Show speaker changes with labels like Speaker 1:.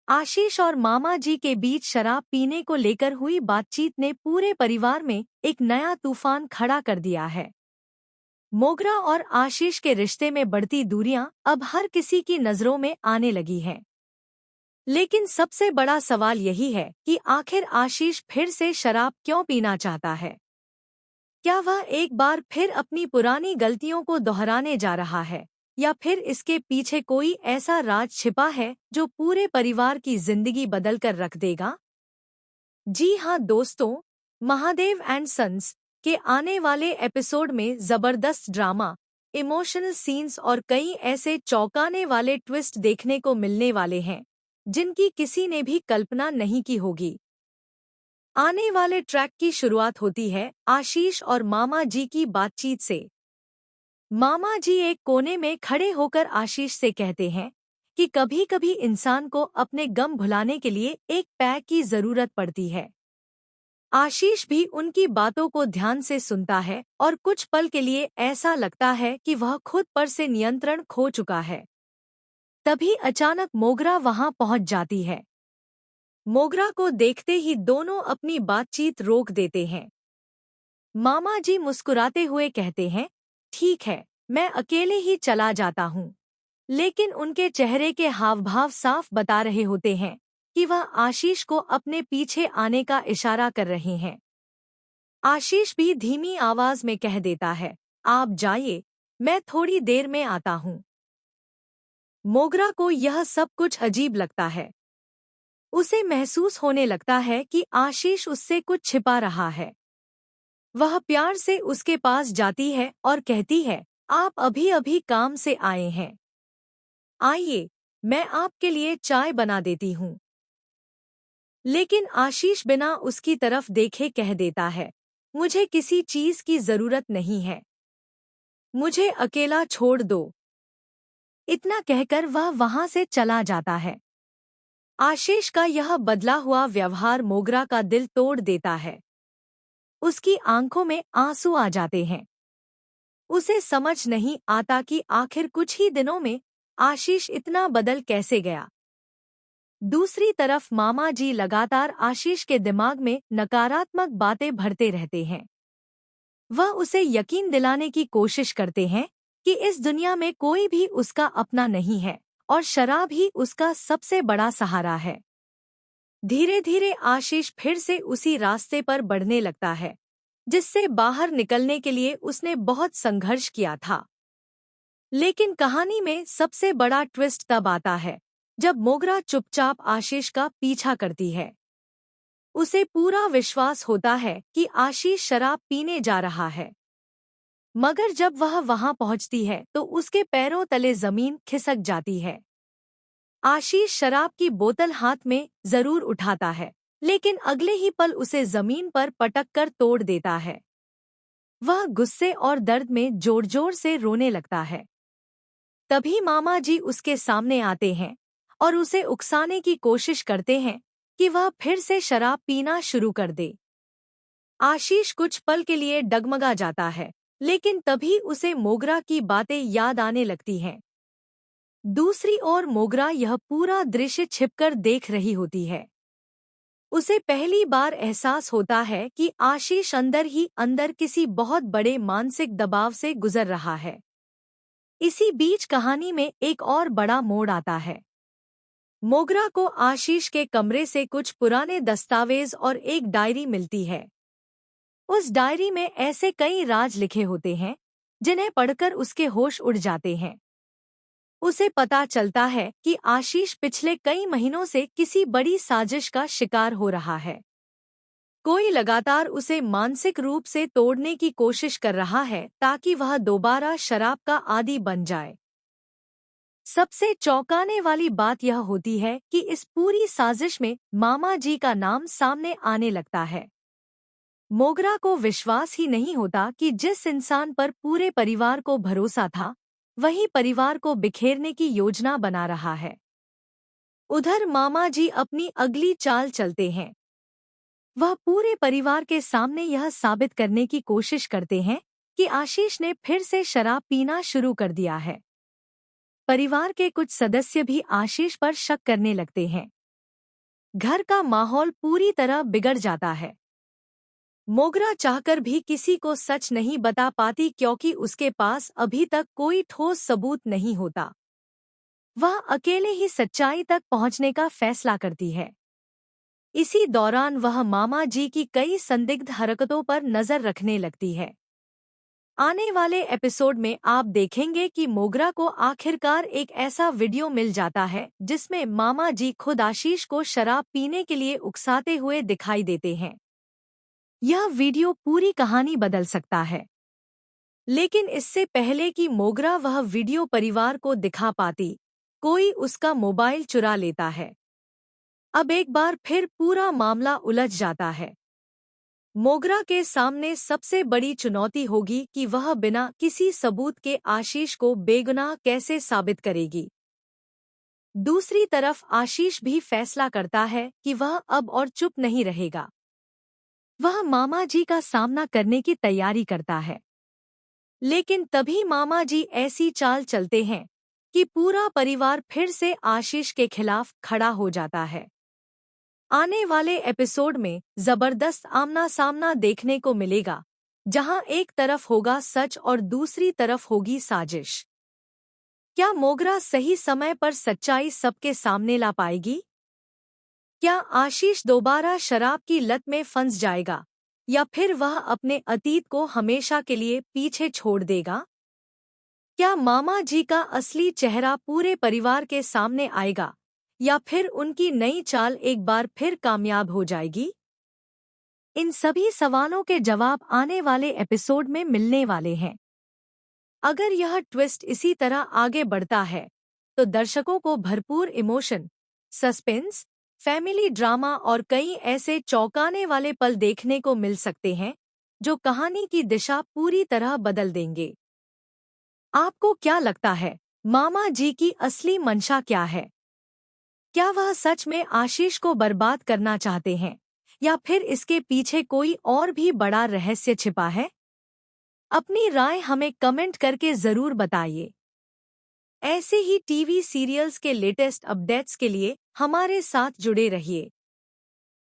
Speaker 1: आशीष और मामा जी के बीच शराब पीने को लेकर हुई बातचीत ने पूरे परिवार में एक नया तूफान खड़ा कर दिया है। मोगरा और आशीष के रिश्ते में बढ़ती दूरियां अब हर किसी की नजरों में आने लगी हैं। लेकिन सबसे बड़ा सवाल यही है कि आखिर आशीष फिर से शराब क्यों पीना चाहता है? क्या वह एक बार फिर अपनी पुरानी गलतियों को दोहराने जा रहा है, या फिर इसके पीछे कोई ऐसा राज छिपा है जो पूरे परिवार की जिंदगी बदल कर रख देगा? जी हाँ दोस्तों, महादेव एंड सन्स के आने वाले एपिसोड में जबरदस्त ड्रामा, इमोशनल सीन्स और कई ऐसे चौंकाने वाले ट्विस्ट देखने को मिलने वाले हैं जिनकी किसी ने भी कल्पना नहीं की होगी। आने वाले ट्रैक की शुरुआत होती है आशीष और मामा जी की बातचीत से। मामा जी एक कोने में खड़े होकर आशीष से कहते हैं कि कभी-कभी इंसान को अपने गम भुलाने के लिए एक पैक की जरूरत पड़ती है। आशीष भी उनकी बातों को ध्यान से सुनता है और कुछ पल के लिए ऐसा लगता है कि वह खुद पर से नियंत्रण खो चुका है। तभी अचानक मोगरा वहां पहुंच जाती है। मोगरा को देखते ही दोनों अपनी बातचीत रोक देते हैं। मामा जी मुस्कुराते हुए कहते हैं, ठीक है, मैं अकेले ही चला जाता हूँ। लेकिन उनके चेहरे के हावभाव साफ बता रहे होते हैं कि वह आशीष को अपने पीछे आने का इशारा कर रहे हैं। आशीष भी धीमी आवाज में कह देता है, आप जाइए, मैं थोड़ी देर में आता हूँ। मोगरा को यह सब कुछ अजीब लगता है। उसे महसूस होने लगता है कि आशीष उससे कुछ छिपा रहा है। वह प्यार से उसके पास जाती है और कहती है, आप अभी-अभी काम से आए हैं। आइए, मैं आपके लिए चाय बना देती हूँ। लेकिन आशीष बिना उसकी तरफ देखे कह देता है, मुझे किसी चीज की जरूरत नहीं है। मुझे अकेला छोड़ दो। इतना कहकर वह वहां से चला जाता है। आशीष का यह बदला हुआ व्यवहार मोगरा का दिल तोड़ देता है। उसकी आंखों में आंसू आ जाते हैं। उसे समझ नहीं आता कि आखिर कुछ ही दिनों में आशीष इतना बदल कैसे गया। दूसरी तरफ मामा जी लगातार आशीष के दिमाग में नकारात्मक बातें भरते रहते हैं। वह उसे यकीन दिलाने की कोशिश करते हैं कि इस दुनिया में कोई भी उसका अपना नहीं है और शराब ही उसका सबसे बड़ा सहारा है। धीरे धीरे आशीष फिर से उसी रास्ते पर बढ़ने लगता है जिससे बाहर निकलने के लिए उसने बहुत संघर्ष किया था। लेकिन कहानी में सबसे बड़ा ट्विस्ट तब आता है जब मोगरा चुपचाप आशीष का पीछा करती है। उसे पूरा विश्वास होता है कि आशीष शराब पीने जा रहा है, मगर जब वह वहां पहुंचती है तो उसके पैरों तले जमीन खिसक जाती है। आशीष शराब की बोतल हाथ में जरूर उठाता है, लेकिन अगले ही पल उसे जमीन पर पटक कर तोड़ देता है। वह गुस्से और दर्द में जोर जोर से रोने लगता है। तभी मामा जी उसके सामने आते हैं और उसे उकसाने की कोशिश करते हैं कि वह फिर से शराब पीना शुरू कर दे। आशीष कुछ पल के लिए डगमगा जाता है, लेकिन तभी उसे मोगरा की बातें याद आने लगती हैं। दूसरी ओर मोगरा यह पूरा दृश्य छिपकर देख रही होती है। उसे पहली बार एहसास होता है कि आशीष अंदर ही अंदर किसी बहुत बड़े मानसिक दबाव से गुजर रहा है। इसी बीच कहानी में एक और बड़ा मोड़ आता है। मोगरा को आशीष के कमरे से कुछ पुराने दस्तावेज और एक डायरी मिलती है। उस डायरी में ऐसे कई राज लिखे होते हैं जिन्हें पढ़कर उसके होश उड़ जाते हैं। उसे पता चलता है कि आशीष पिछले कई महीनों से किसी बड़ी साजिश का शिकार हो रहा है। कोई लगातार उसे मानसिक रूप से तोड़ने की कोशिश कर रहा है ताकि वह दोबारा शराब का आदी बन जाए। सबसे चौंकाने वाली बात यह होती है कि इस पूरी साजिश में मामा जी का नाम सामने आने लगता है। मोगरा को विश्वास ही नहीं होता कि जिस इंसान पर पूरे परिवार को भरोसा था, वही परिवार को बिखेरने की योजना बना रहा है। उधर मामा जी अपनी अगली चाल चलते हैं। वह पूरे परिवार के सामने यह साबित करने की कोशिश करते हैं कि आशीष ने फिर से शराब पीना शुरू कर दिया है। परिवार के कुछ सदस्य भी आशीष पर शक करने लगते हैं, घर का माहौल पूरी तरह बिगड़ जाता है। मोगरा चाहकर भी किसी को सच नहीं बता पाती क्योंकि उसके पास अभी तक कोई ठोस सबूत नहीं होता। वह अकेले ही सच्चाई तक पहुंचने का फैसला करती है। इसी दौरान वह मामा जी की कई संदिग्ध हरकतों पर नजर रखने लगती है। आने वाले एपिसोड में आप देखेंगे कि मोगरा को आखिरकार एक ऐसा वीडियो मिल जाता है जिसमें मामा जी खुद आशीष को शराब पीने के लिए उकसाते हुए दिखाई देते हैं। यह वीडियो पूरी कहानी बदल सकता है, लेकिन इससे पहले कि मोगरा वह वीडियो परिवार को दिखा पाती, कोई उसका मोबाइल चुरा लेता है। अब एक बार फिर पूरा मामला उलझ जाता है। मोगरा के सामने सबसे बड़ी चुनौती होगी कि वह बिना किसी सबूत के आशीष को बेगुनाह कैसे साबित करेगी। दूसरी तरफ आशीष भी फैसला करता है कि वह अब और चुप नहीं रहेगा। वह मामा जी का सामना करने की तैयारी करता है, लेकिन तभी मामा जी ऐसी चाल चलते हैं कि पूरा परिवार फिर से आशीष के खिलाफ खड़ा हो जाता है। आने वाले एपिसोड में जबरदस्त आमना सामना देखने को मिलेगा, जहां एक तरफ होगा सच और दूसरी तरफ होगी साजिश। क्या मोगरा सही समय पर सच्चाई सबके सामने ला पाएगी? क्या आशीष दोबारा शराब की लत में फंस जाएगा, या फिर वह अपने अतीत को हमेशा के लिए पीछे छोड़ देगा? क्या मामा जी का असली चेहरा पूरे परिवार के सामने आएगा, या फिर उनकी नई चाल एक बार फिर कामयाब हो जाएगी? इन सभी सवालों के जवाब आने वाले एपिसोड में मिलने वाले हैं। अगर यह ट्विस्ट इसी तरह आगे बढ़ता है, तो दर्शकों को भरपूर इमोशन, सस्पेंस, फैमिली ड्रामा और कई ऐसे चौंकाने वाले पल देखने को मिल सकते हैं, जो कहानी की दिशा पूरी तरह बदल देंगे। आपको क्या लगता है, मामा जी की असली मंशा क्या है? क्या वह सच में आशीष को बर्बाद करना चाहते हैं, या फिर इसके पीछे कोई और भी बड़ा रहस्य छिपा है? अपनी राय हमें कमेंट करके जरूर बताइए। ऐसे ही टीवी सीरियल्स के लेटेस्ट अपडेट्स के लिए हमारे साथ जुड़े रहिए।